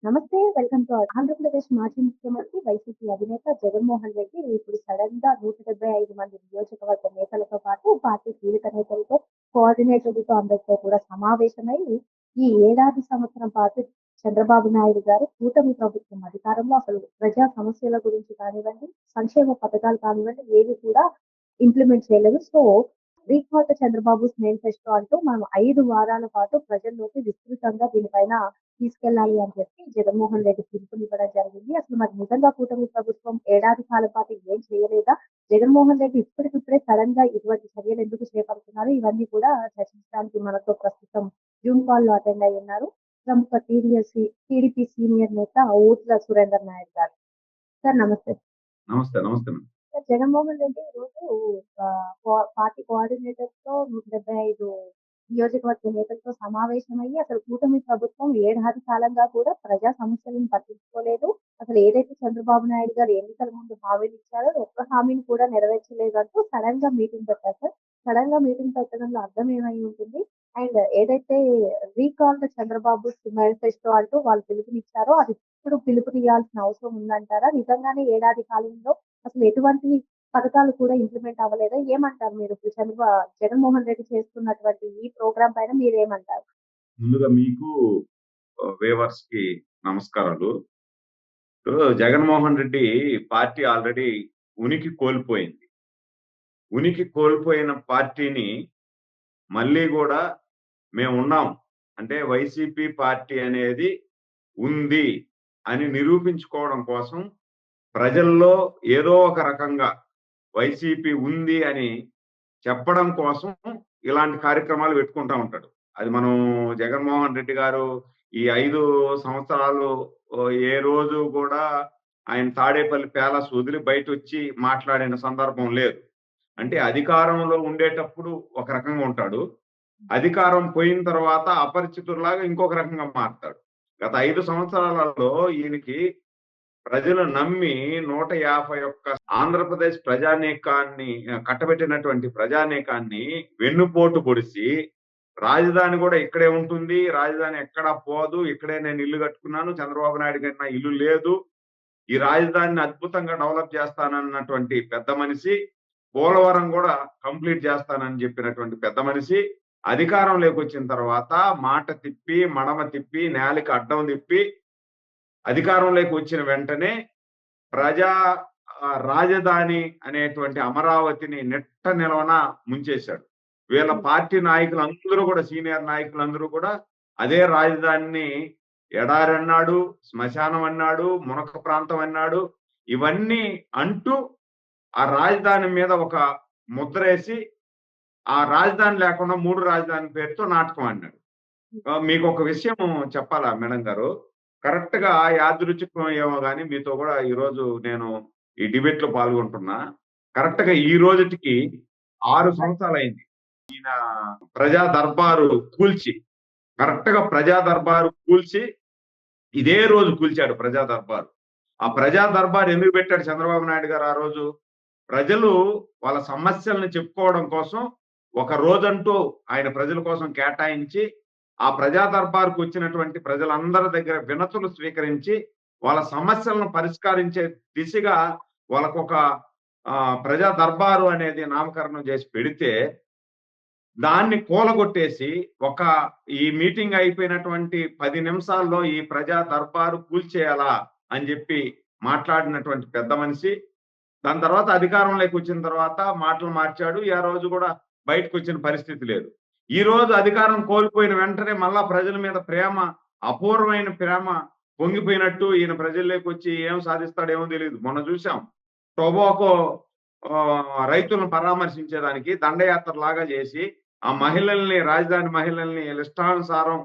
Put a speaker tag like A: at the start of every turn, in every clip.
A: నమస్తే. Welcome to Andhra Pradesh మాజీ ముఖ్యమంత్రి వైసీపీ అధినేత జగన్మోహన్ రెడ్డి ఇప్పుడు సడెన్‌గా 175 మంది నియోజకవర్గ నేతలతో పాటు పార్టీ కీలక నేతలతో, కోఆర్డినేటర్లతో అందరితో కూడా సమావేశమై ఈ ఏడాది సంవత్సరం పాటు చంద్రబాబు నాయుడు గారు కూటమి ప్రభుత్వం అధికారంలో అసలు ప్రజా సమస్యల గురించి కానివ్వండి, సంక్షేమ పథకాలు కానివ్వండి ఏవి కూడా ఇంప్లిమెంట్ చేయలేదు. So, recall to Chandrababu's manifesto అంటూ మనం 5 వారాల పాటు ప్రజల్లోకి విస్తృతంగా దీనిపైన తీసుకెళ్లాలి అని చెప్పి జగన్మోహన్ రెడ్డి పిలుపునివ్వడం జరిగింది. అసలు మరి నిజంగా కూటమి ప్రభుత్వం ఏడాది కాలం పాటు ఏం చేయలేదా? జగన్మోహన్ రెడ్డి ఇప్పటికిప్పుడే సడెన్‌గా ఇటువంటి చర్యలు ఎందుకు చేపడుతున్నారు? ఇవన్నీ కూడా చర్చించడానికి మనతో ప్రస్తుతం జూమ్ కాల్‌లో అటెండ్ అయ్యి ఉన్నారు. ప్రముఖ టీడీపీ సీనియర్ నేత ఊట్ల సురేందర్ నాయుడు గారు. సార్ నమస్తే.
B: నమస్తే. నమస్తే మేడం.
A: సార్ జగన్మోహన్ రెడ్డి ఈరోజు పార్టీ కోఆర్డినేటర్స్‌తో 175 నియోజకవర్గ నేతలతో సమావేశమయ్యి అసలు కూటమి ప్రభుత్వం ఏడాది కాలంగా కూడా ప్రజా సమస్యలను పట్టించుకోలేదు. అసలు ఏదైతే చంద్రబాబు నాయుడు గారు ఎన్నికల ముందు హామీలిచ్చారో ఒక్క హామీని కూడా నెరవేర్చలేదంటూ సడెన్‌గా మీటింగ్ పెట్టారు సార్. సడెన్‌గా మీటింగ్ పెట్టడంలో అర్థం ఏమై ఉంటుంది? అండ్ ఏదైతే రీకాల్ టు చంద్రబాబు మేనిఫెస్టో అంటూ వాళ్ళు పిలుపునిచ్చారో అది ఇప్పుడు పిలుపునియ్యాల్సిన అవసరం ఉందంటారా? నిజంగానే ఏడాది కాలంలో అసలు ఎటువంటి పథకాలు కూడా ఇంప్లిమెంట్ అవ్వలేదా? ఏమంటారు మీరు? ఇప్పుడు జగన్మోహన్ రెడ్డి చేస్తున్నటువంటి ఈ ప్రోగ్రామ్ పైన మీరేమంటారు?
B: ముందుగా మీకు వ్యూవర్స్‌కి నమస్కారాలు. ఇప్పుడు జగన్మోహన్ రెడ్డి పార్టీ ఆల్రెడీ ఉనికి కోల్పోయింది. ఉనికి కోల్పోయిన పార్టీని మళ్ళీ గూడా మేమున్నాం. అంటే వైసీపీ పార్టీ అనేది ఉంది అని నిరూపించుకోవడం కోసం ప్రజల్లో ఏదో ఒక రకంగా వైసీపీ ఉంది అని చెప్పడం కోసం ఇలాంటి కార్యక్రమాలు పెట్టుకుంటా ఉంటాడు. అది మనం జగన్మోహన్ రెడ్డి గారు ఈ 5 సంవత్సరాలు ఏ రోజు కూడా ఆయన తాడేపల్లి ప్యాలెస్ వదిలి బయటొచ్చి మాట్లాడిన సందర్భం లేదు. అంటే అధికారంలో ఉండేటప్పుడు ఒక రకంగా ఉంటాడు. అధికారం పోయిన తర్వాత అపరిచితుడిలాగా ఇంకొక రకంగా మారతాడు. గత 5 సంవత్సరాలలో ఈయనకి ప్రజలు నమ్మి 151 ఆంధ్రప్రదేశ్ ప్రజానీకాన్ని కట్టబెట్టినటువంటి ప్రజానీకాన్ని వెన్నుపోటు పొడిచి, రాజధాని కూడా ఇక్కడే ఉంటుంది. రాజధాని ఎక్కడా పోదు. ఇక్కడే నేను ఇల్లు కట్టుకున్నాను. చంద్రబాబు నాయుడు గారికి నా ఇల్లు లేదు. ఈ రాజధానిని అద్భుతంగా డెవలప్ చేస్తానన్నటువంటి పెద్ద మనిషి. పోలవరం కూడా కంప్లీట్ చేస్తానని చెప్పినటువంటి పెద్ద మనిషి. అధికారంలోకి వచ్చిన తర్వాత మాట తిప్పి, మడమ తిప్పి, నేలకి అడ్డం తిప్పి అధికారంలోకి వచ్చిన వెంటనే ప్రజా రాజధాని అనేటువంటి అమరావతిని నిట్ట నిలవన ముంచేశాడు. వీళ్ళ పార్టీ నాయకులందరూ కూడా సీనియర్ నాయకులందరూ కూడా అదే రాజధానిని ఎడారి అన్నాడు, శ్మశానం అన్నాడు, మునక ప్రాంతం అన్నాడు. ఇవన్నీ అంటూ ఆ రాజధాని మీద ఒక ముద్రేసి ఆ రాజధాని లేకుండా 3 రాజధాని పేరుతో నాటకం ఆడినాడు. మీకు ఒక విషయం చెప్పాలా మేడం గారు? కరెక్ట్‌గా యాదృచ్ఛికం ఏమో గాని మీతో కూడా ఈరోజు నేను ఈ డిబేట్‌లో పాల్గొంటున్నా. కరెక్ట్‌గా ఈ రోజుటికి 6 సంవత్సరాలయింది. ఈయన ప్రజా దర్బారు కూల్చి, కరెక్ట్‌గా ప్రజా దర్బారు కూల్చి ఇదే రోజు కూల్చాడు ప్రజా దర్బారు. ఆ ప్రజా దర్బార్ ఎందుకు పెట్టాడు చంద్రబాబు నాయుడు గారు ఆ రోజు? ప్రజలు వాళ్ళ సమస్యల్ని చెప్పుకోవడం కోసం ఒక రోజంటూ ఆయన ప్రజల కోసం కేటాయించి, ఆ ప్రజా దర్బార్‌కు వచ్చినటువంటి ప్రజలందరి దగ్గర వినతులు స్వీకరించి, వాళ్ళ సమస్యలను పరిష్కరించే దిశగా వాళ్ళకొక ప్రజా దర్బారు అనేది నామకరణం చేసి పెడితే, దాన్ని కూలగొట్టేసి ఈ మీటింగ్ అయిపోయినటువంటి 10 నిమిషాల్లో ఈ ప్రజా దర్బారు కూల్చేయాలా అని చెప్పి మాట్లాడినటువంటి పెద్ద మనిషి. దాని తర్వాత అధికారంలోకి వచ్చిన తర్వాత మాటలు మార్చాడు. ఆ రోజు కూడా బయటకొచ్చిన పరిస్థితి లేదు. ఈ రోజు అధికారం కోల్పోయిన వెంటనే మళ్ళా ప్రజల మీద ప్రేమ, అపూర్వమైన ప్రేమ పొంగిపోయినట్టు ఈయన ప్రజల్లోకి వచ్చి ఏం సాధిస్తాడేమో తెలీదు. మొన్న చూసాం టొబాకో రైతులను పరామర్శించేదానికి దండయాత్రలాగా చేసి, ఆ మహిళల్ని రాజధాని మహిళల్ని ఇష్టానుసారం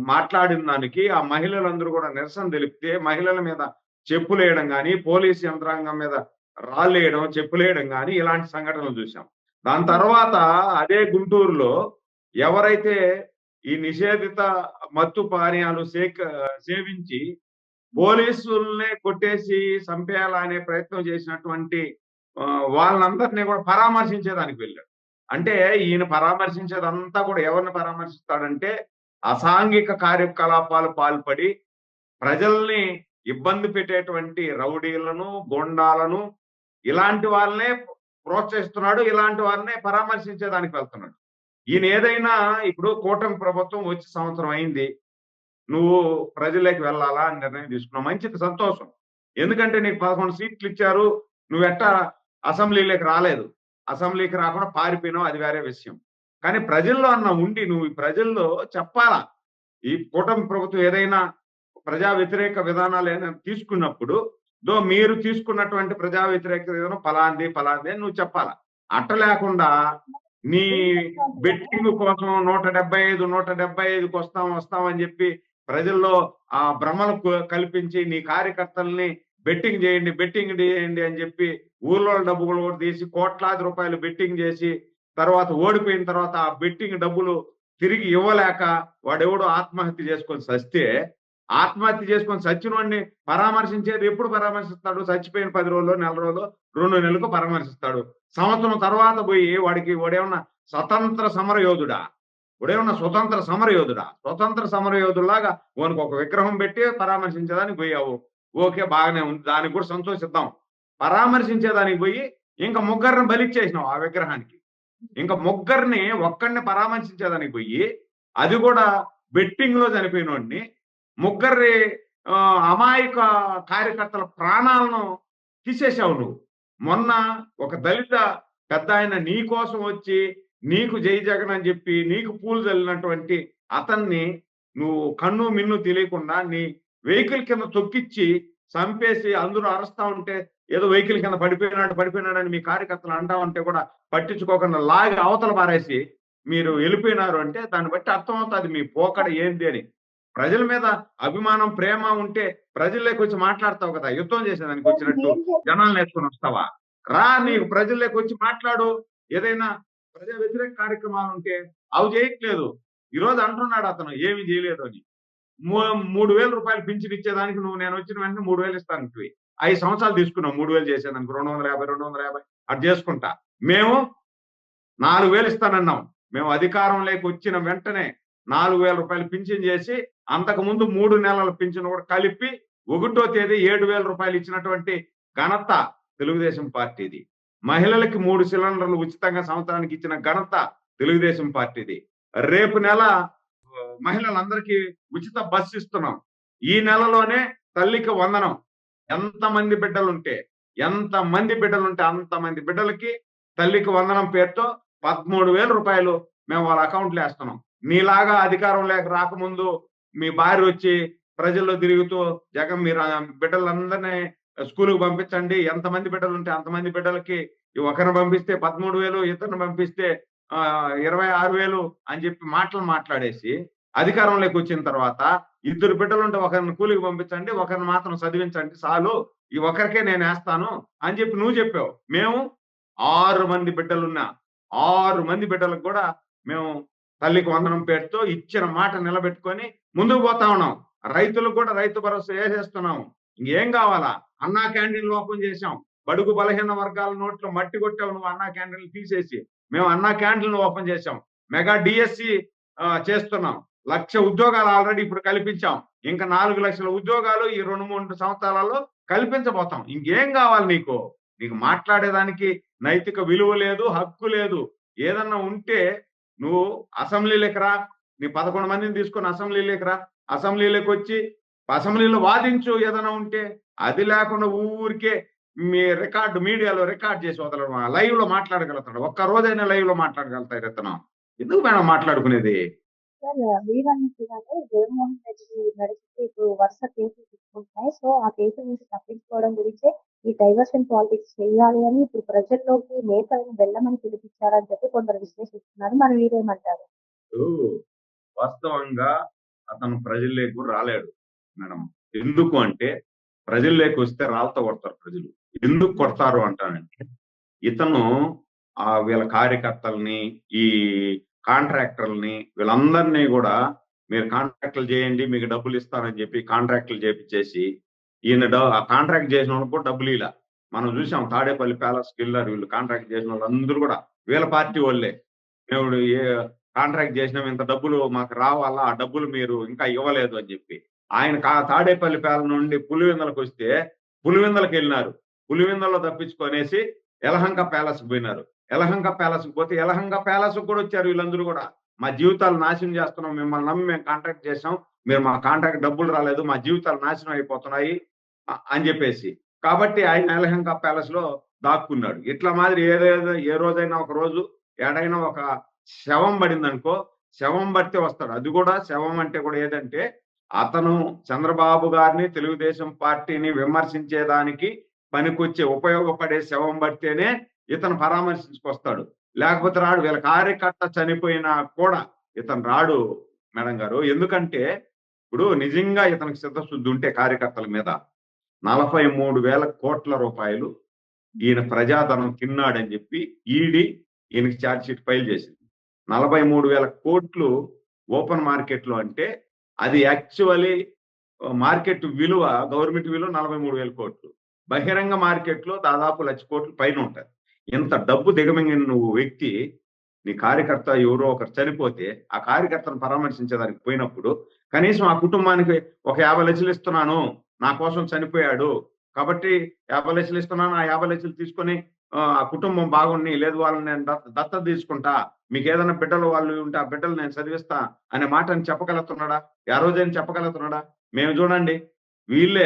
B: మాట్లాడిన దానికి ఆ మహిళలందరూ కూడా నిరసన తెలిపితే మహిళల మీద చెప్పులేయడం గాని, పోలీసు యంత్రాంగం మీద రాళ్ళేయడం, చెప్పులేయడం గాని ఇలాంటి సంఘటనలు చూసాం. దాని తర్వాత అదే గుంటూరులో ఎవరైతే ఈ నిషేధిత మత్తు పానీయాలు సేవించి పోలీసుల్నే కొట్టేసి చంపేయాలనే ప్రయత్నం చేసినటువంటి వాళ్ళందరినీ కూడా పరామర్శించేదానికి వెళ్ళాడు. అంటే ఈయన పరామర్శించేదంతా కూడా ఎవరిని పరామర్శిస్తాడంటే అసాంఘిక కార్యకలాపాలు పాల్పడి ప్రజల్ని ఇబ్బంది పెట్టేటువంటి రౌడీలను, గూండాలను ఇలాంటి వాళ్ళనే ప్రోత్సహిస్తున్నాడు. ఇలాంటి వారినే పరామర్శించేదానికి వెళ్తున్నాడు. ఈయన ఏదైనా ఇప్పుడు కూటమి ప్రభుత్వం వచ్చి సంవత్సరం అయింది. నువ్వు ప్రజల్లోకి వెళ్ళాలా అని నిర్ణయం తీసుకున్నావు. మంచిది, సంతోషం. ఎందుకంటే నీకు 11 సీట్లు ఇచ్చారు. నువ్వెట్టా అసెంబ్లీలోకి రాలేదు. అసెంబ్లీకి రాకుండా పారిపోయినావు, అది వేరే విషయం. కానీ ప్రజల్లో అన్న ఉండి నువ్వు ఈ ప్రజల్లో చెప్పాలా. ఈ కూటమి ప్రభుత్వం ఏదైనా ప్రజా వ్యతిరేక విధానాలు ఏదైనా తీసుకున్నప్పుడు మీరు తీసుకున్నటువంటి ప్రజా వ్యతిరేక విధానం ఫలాంది అని నువ్వు చెప్పాలా. అట్ట లేకుండా నీ బెట్టింగ్ కోసం 175 వస్తాం అని చెప్పి ప్రజల్లో ఆ భ్రమలు కల్పించి నీ కార్యకర్తల్ని బెట్టింగ్ చేయండి అని చెప్పి ఊర్లో డబ్బులు కూడా తీసి కోట్లాది రూపాయలు బెట్టింగ్ చేసి తర్వాత ఓడిపోయిన తర్వాత ఆ బెట్టింగ్ డబ్బులు తిరిగి ఇవ్వలేక వాడెవడో ఆత్మహత్య చేసుకొని చచ్చిన వాడిని పరామర్శించేది ఎప్పుడు పరామర్శిస్తాడు? చచ్చిపోయిన 10 రోజులు, నెల రోజులు, 2 నెలలకు పరామర్శిస్తాడు. సంవత్సరం తర్వాత పోయి వాడేమన్నా స్వతంత్ర సమరయోధుడా? స్వతంత్ర సమరయోధులాగా వానికి ఒక విగ్రహం పెట్టి పరామర్శించేదానికి పోయావు. ఓకే, బాగానే ఉంది, దానికి కూడా సంతోషిద్దాం. పరామర్శించేదానికి పోయి ఇంకా ముగ్గురిని బలిచ్చేసినావు ఆ విగ్రహానికి. ఇంకా ముగ్గురిని ఒక్కడిని పరామర్శించేదానికి పోయి అది కూడా బెట్టింగ్ లో చనిపోయిన వాడిని, ముగ్గురి అమాయక కార్యకర్తల ప్రాణాలను తీసేసావు నువ్వు. మొన్న ఒక దళిత పెద్ద ఆయన నీ కోసం వచ్చి నీకు జై జగన్ అని చెప్పి నీకు పూలు చల్లినటువంటి అతన్ని నువ్వు కన్ను మిన్ను తెలియకుండా నీ వెహికల్ కింద తొక్కిచ్చి చంపేసి అందరూ అరుస్తా ఉంటే ఏదో వెహికల్ కింద పడిపోయినాడని మీ కార్యకర్తలు అంటా ఉంటే కూడా పట్టించుకోకుండా లాగి అవతల పారేసి మీరు వెళ్ళిపోయినారు అంటే దాన్ని బట్టి అర్థమవుతుంది మీ పోకడ ఏంది అని. ప్రజల మీద అభిమానం, ప్రేమ ఉంటే ప్రజల్లోకి వచ్చి మాట్లాడతావు కదా. యుద్ధం చేసేదానికి వచ్చినట్టు జనాలను వేసుకొని వస్తావా? నీకు ప్రజల్లోకి వచ్చి మాట్లాడు. ఏదైనా ప్రజా వ్యతిరేక కార్యక్రమాలు ఉంటే అవి చేయట్లేదు. ఈ రోజు అంటున్నాడు అతను ఏమి చేయలేదు అని. 3,000 రూపాయలు పింఛన్ ఇచ్చేదానికి నేను వచ్చిన వెంటనే 3,000 ఇస్తాను. 5 సంవత్సరాలు తీసుకున్నాం 3,000 చేసేదానికి. 250 అది చేసుకుంటా. మేము 4,000 ఇస్తానన్నాం. మేము అధికారంలోకి వచ్చిన వెంటనే 4,000 రూపాయలు పింఛన్ చేసి అంతకు ముందు 3 నెలల పింఛన్ కూడా కలిపి 1వ తేదీ 7,000 రూపాయలు ఇచ్చినటువంటి ఘనత తెలుగుదేశం పార్టీది. మహిళలకి 3 సిలిండర్లు ఉచితంగా సంవత్సరానికి ఇచ్చిన ఘనత తెలుగుదేశం పార్టీది. రేపు నెల మహిళలందరికీ ఉచిత బస్సు ఇస్తున్నాం. ఈ నెలలోనే తల్లికి వందనం. ఎంతమంది బిడ్డలుంటే అంతమంది బిడ్డలకి తల్లికి వందనం పేరుతో 13,000 రూపాయలు మేము వాళ్ళ అకౌంట్లో వేస్తున్నాం. నీలాగా అధికారం లేక రాకముందు మీ భార్య వచ్చి ప్రజల్లో తిరుగుతూ జగన్ మీరు బిడ్డలందరినీ స్కూల్కి పంపించండి, ఎంతమంది బిడ్డలు ఉంటే అంతమంది బిడ్డలకి ఒకరిని పంపిస్తే 13,000, ఇతరుని పంపిస్తే 26,000 అని చెప్పి మాట్లాడేసి అధికారంలోకి వచ్చిన తర్వాత 2 బిడ్డలుంటే ఒకరిని కూలికి పంపించండి, ఒకరిని మాత్రం చదివించండి చాలు, ఈ ఒకరికే నేను వేస్తాను అని చెప్పి నువ్వు చెప్పావు. మేము 6 మంది బిడ్డలున్నా 6 మంది బిడ్డలకు కూడా మేము తల్లికి వందనం పేరుతో ఇచ్చిన మాట నిలబెట్టుకొని ముందుకు పోతా ఉన్నాం. రైతులకు కూడా రైతు భరోసా వేసేస్తున్నాము. ఇంకేం కావాలా? అన్నా క్యాంటీన్లు ఓపెన్ చేశాం. బడుగు బలహీన వర్గాల నోట్లో మట్టి కొట్టావు నువ్వు అన్నా క్యాంటీన్లు తీసేసి. మేము అన్నా క్యాంటీన్లు ఓపెన్ చేశాం. మెగా డిఎస్సి చేస్తున్నాం. 1,00,000 ఉద్యోగాలు ఆల్రెడీ ఇప్పుడు కల్పించాం. ఇంకా 4 లక్షల ఉద్యోగాలు ఈ 2-3 సంవత్సరాలలో కల్పించబోతాం. ఇంకేం కావాలి నీకు? నీకు మాట్లాడేదానికి నైతిక విలువ లేదు, హక్కు లేదు. ఏదన్నా ఉంటే నువ్వు అసెంబ్లీలోకి రా. నీ 11 మందిని తీసుకొని అసెంబ్లీలోకి రా. అసెంబ్లీలోకి వచ్చి అసెంబ్లీలో వాదించు ఏదైనా ఉంటే. అది లేకుండా ఊరికే మీ మీడియాలో రికార్డ్ చేసి వదలడం. లైవ్ లో మాట్లాడగలుగుతాడు. ఒక్క రోజైనా లైవ్ లో మాట్లాడగలుగుతారు ఇతను. ఎందుకు మేడం మాట్లాడుకునేది?
A: సార్ మీరన్నట్టుగానే జగన్మోహన్ రెడ్డి నడిచి ఇప్పుడు వరుస కేసులు తీసుకుంటున్నాయి. సో ఆ కేసుల నుంచి తప్పించుకోవడం గురించే ఈ డైవర్షన్ పాలిటిక్స్ చేయాలి అని ఇప్పుడు ప్రజల్లోకి నేతలను వెళ్ళమని పిలిపించారని చెప్పి కొందరు విశ్లేషిస్తున్నారు. మరి మీరేమంటారు?
B: వాస్తవంగా అతను ప్రజల్లోకి కూడా రాలేడు మేడం. ఎందుకు అంటే ప్రజల్లోకి వస్తే రాళ్ళతో కొడతారు ప్రజలు. ఎందుకు కొడతారు అంటానంటే ఇతను వీళ్ళ కార్యకర్తల్ని, ఈ కాంట్రాక్టర్లని, వీళ్ళందరినీ కూడా మీరు కాంట్రాక్టులు చేయండి మీకు డబ్బులు ఇస్తానని చెప్పి కాంట్రాక్టులు చేపించేసి ఈయన ఆ కాంట్రాక్ట్ చేసిన వాళ్ళకి కూడా డబ్బులు ఇలా మనం చూసాం. తాడేపల్లి ప్యాలెస్ కిల్లర్ వీళ్ళు కాంట్రాక్ట్ చేసిన వాళ్ళందరూ కూడా వీళ్ళ పార్టీ వాళ్ళే. మేము కాంట్రాక్ట్ చేసినాం, ఇంత డబ్బులు మాకు రావాలా, ఆ డబ్బులు మీరు ఇంకా ఇవ్వలేదు అని చెప్పి ఆయన తాడేపల్లిపేల నుండి పులివెందులకు వస్తే పులివెందులకు వెళ్ళినారు. పులివెందులో తప్పించుకొనేసి యలహంక ప్యాలెస్ పోయినారు. యలహంక ప్యాలెస్ పోతే యలహంక ప్యాలెస్ కూడా వచ్చారు వీళ్ళందరూ కూడా. మా జీవితాలు నాశనం చేస్తున్నాం, మిమ్మల్ని నమ్మి మేము కాంటాక్ట్ చేసాం, మీరు మా కాంటాక్ట్ డబ్బులు రాలేదు, మా జీవితాలు నాశనం అయిపోతున్నాయి అని చెప్పేసి. కాబట్టి ఆయన యలహంక ప్యాలెస్ లో దాక్కున్నాడు. ఇట్లా మాదిరి ఏ రోజైనా ఒక రోజు ఏడైనా ఒక శవం పడిందనుకో, శవం పడితే వస్తాడు. అది కూడా శవం అంటే కూడా ఏదంటే అతను చంద్రబాబు గారిని, తెలుగుదేశం పార్టీని విమర్శించేదానికి పనికొచ్చే ఉపయోగపడే శవం పడితేనే ఇతను పరామర్శించుకొస్తాడు. లేకపోతే రాడు. వీళ్ళ కార్యకర్త చనిపోయినా కూడా ఇతను రాడు మేడం గారు. ఎందుకంటే ఇప్పుడు నిజంగా ఇతనికి చిత్తశుద్ధి ఉంటే కార్యకర్తల మీద 43,000 కోట్ల రూపాయలు ఈయన ప్రజాధనం తిన్నాడని చెప్పి ఈడీ ఈయనకి ఛార్జ్ షీట్ ఫైల్ చేసింది. 43,000 కోట్లు ఓపెన్ మార్కెట్ లో అంటే అది యాక్చువల్లీ మార్కెట్ విలువ, గవర్నమెంట్ విలువ 43,000 కోట్లు. బహిరంగ మార్కెట్ లో దాదాపు 1,00,000 కోట్లు పైన ఉంటుంది. ఇంత డబ్బు దిగమింగిన నువ్వు వ్యక్తి, నీ కార్యకర్త ఎవరో ఒకరు చనిపోతే ఆ కార్యకర్తను పరామర్శించేదానికి పోయినప్పుడు కనీసం ఆ కుటుంబానికి ఒక 50 లక్షలు ఇస్తున్నాను, నా కోసం చనిపోయాడు కాబట్టి 50 లక్షలు ఇస్తున్నాను, ఆ 50 లక్షలు తీసుకొని ఆ కుటుంబం బాగుండి, లేదు వాళ్ళని నేను దత్తత తీసుకుంటా, మీకు ఏదైనా బిడ్డలు వాళ్ళు ఉంటే ఆ బిడ్డలు నేను చదివిస్తా అనే మాటని చెప్పగలుగుతున్నాడా? ఆ రోజైనా చెప్పగలుగుతున్నాడా? మేము చూడండి, వీళ్ళ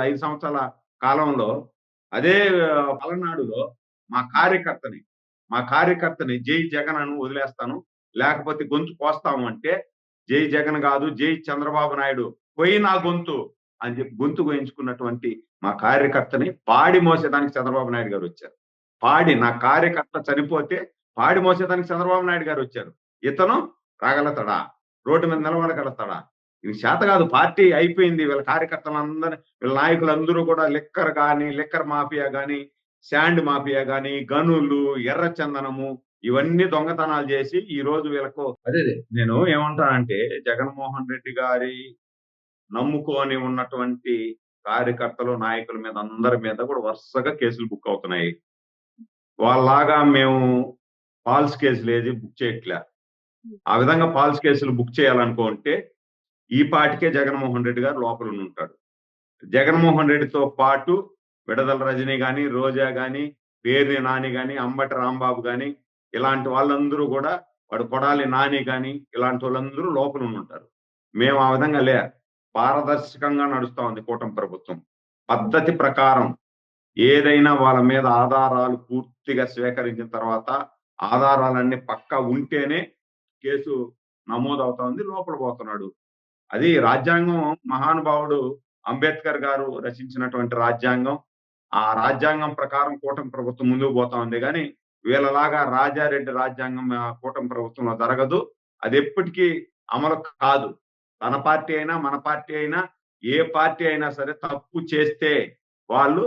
B: 5 సంవత్సరాల కాలంలో అదే పలనాడులో మా కార్యకర్తని జై జగన్ అని వదిలేస్తాను, లేకపోతే గొంతు కోస్తాము అంటే జై జగన్ కాదు, జై చంద్రబాబు నాయుడు పోయి నా గొంతు అని చెప్పి గొంతు కోయించుకున్నటువంటి మా కార్యకర్తని పాడి మోసేదానికి చంద్రబాబు నాయుడు గారు వచ్చారు. నా కార్యకర్త చనిపోతే పాడి మోసేదానికి చంద్రబాబు నాయుడు గారు వచ్చారు. ఇతను రాగలుగుతాడా? రోడ్డు మీద నిలబడగలుగుతాడా? ఇది చేత కాదు. పార్టీ అయిపోయింది. వీళ్ళ కార్యకర్తలందరూ, వీళ్ళ నాయకులందరూ కూడా లిక్కర్ మాఫియా గాని, శాండ్ మాఫియా గాని, గనులు, ఎర్ర చందనము ఇవన్నీ దొంగతనాలు చేసి ఈ రోజు వీళ్ళకు అదే నేను ఏమంటానంటే, జగన్మోహన్ రెడ్డి గారి నమ్ముకొని ఉన్నటువంటి కార్యకర్తలు, నాయకుల మీద అందరి మీద కూడా వరుసగా కేసులు బుక్ అవుతున్నాయి. వాళ్ళలాగా మేము ఫాల్స్ కేసులు ఏది బుక్ చేయట్లే. ఆ విధంగా ఫాల్స్ కేసులు బుక్ చేయాలనుకుంటే ఈ పాటికే జగన్మోహన్ రెడ్డి గారు లోపల ఉంటాడు. జగన్మోహన్ రెడ్డితో పాటు విడదల రజనీ గాని, రోజా గాని, పేర్ని నాని గాని, అంబటి రాంబాబు గాని, ఇలాంటి వాళ్ళందరూ కూడా, వాడు కొడాలి నాని గాని, ఇలాంటి వాళ్ళందరూ లోపల ఉంటారు. మేము ఆ విధంగా పారదర్శకంగా నడుస్తా ఉంది కూటమి ప్రభుత్వం. పద్ధతి ప్రకారం ఏదైనా వాళ్ళ మీద ఆధారాలు పూర్తిగా స్వీకరించిన తర్వాత, ఆధారాలన్నీ పక్కా ఉంటేనే కేసు నమోదవుతా ఉంది, లోపల పోతున్నాడు. అది రాజ్యాంగం. మహానుభావుడు అంబేద్కర్ గారు రచించినటువంటి రాజ్యాంగం. ఆ రాజ్యాంగం ప్రకారం కూటమి ప్రభుత్వం ముందుకు పోతా ఉంది కానీ వీళ్ళలాగా రాజారెడ్డి రాజ్యాంగం కూటమి ప్రభుత్వంలో జరగదు. అది ఎప్పటికీ అమలు కాదు. తన పార్టీ అయినా, మన పార్టీ అయినా, ఏ పార్టీ అయినా సరే తప్పు చేస్తే వాళ్ళు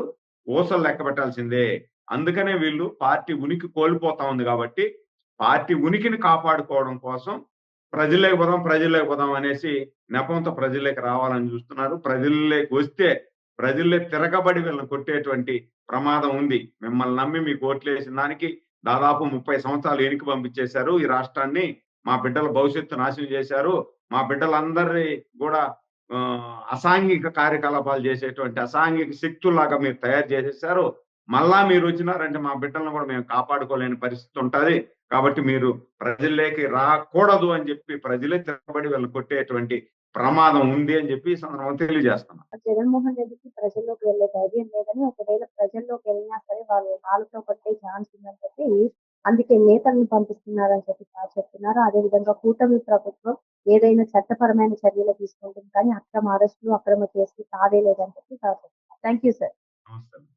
B: ఊసలు లెక్క పెట్టాల్సిందే. అందుకనే వీళ్ళు పార్టీ ఉనికి కోల్పోతా ఉంది కాబట్టి పార్టీ ఉనికిని కాపాడుకోవడం కోసం ప్రజల్లోకి పోదాం అనేసి నెపంతో ప్రజల్లోకి రావాలని చూస్తున్నారు. ప్రజల్లోకి వస్తే ప్రజల్లో తిరగబడి వీళ్ళని కొట్టేటువంటి ప్రమాదం ఉంది. మిమ్మల్ని నమ్మి మీకు ఓట్లేసిన దానికి దాదాపు 30 సంవత్సరాలు వెనక్కి పంపించేశారు. ఈ రాష్ట్రాన్ని మా బిడ్డల భవిష్యత్తు నాశనం చేశారు. మా బిడ్డలందరినీ కూడా అసాంఘిక కార్యకలాపాలు చేసేటువంటి అసాంఘిక శక్తుల్లాగా మీరు తయారు చేసేసారు. మళ్ళా మీరు వచ్చినారంటే మా బిడ్డలను కూడా మేము కాపాడుకోలేని పరిస్థితి ఉంటది. కాబట్టి మీరు ప్రజల్లోకి రాకూడదు అని చెప్పి ప్రజలే తిరగబడి వీళ్ళని కొట్టేటువంటి ప్రమాదం ఉంది అని చెప్పి ఈ సందర్భంగా తెలియజేస్తున్నాం.
A: జగన్మోహన్ రెడ్డికి ప్రజల్లోకి వెళ్లే ధైర్యం లేదని, ఒకవేళ ప్రజల్లోకి వెళ్ళినా సరే వాళ్ళు నాలుగుతో కొట్టే ఛాన్స్ ఉందని చెప్పి అందుకే నేతలను పంపిస్తున్నారని చెప్పి సార్ చెప్తున్నారు. అదేవిధంగా కూటమి ప్రభుత్వం ఏదైనా చట్టపరమైన చర్యలు తీసుకుంటుంది కానీ అక్రమ అరెస్టులు, అక్రమ కేసులు తావేలేదని చెప్పి సార్ చెప్తున్నారు. Thank you sir.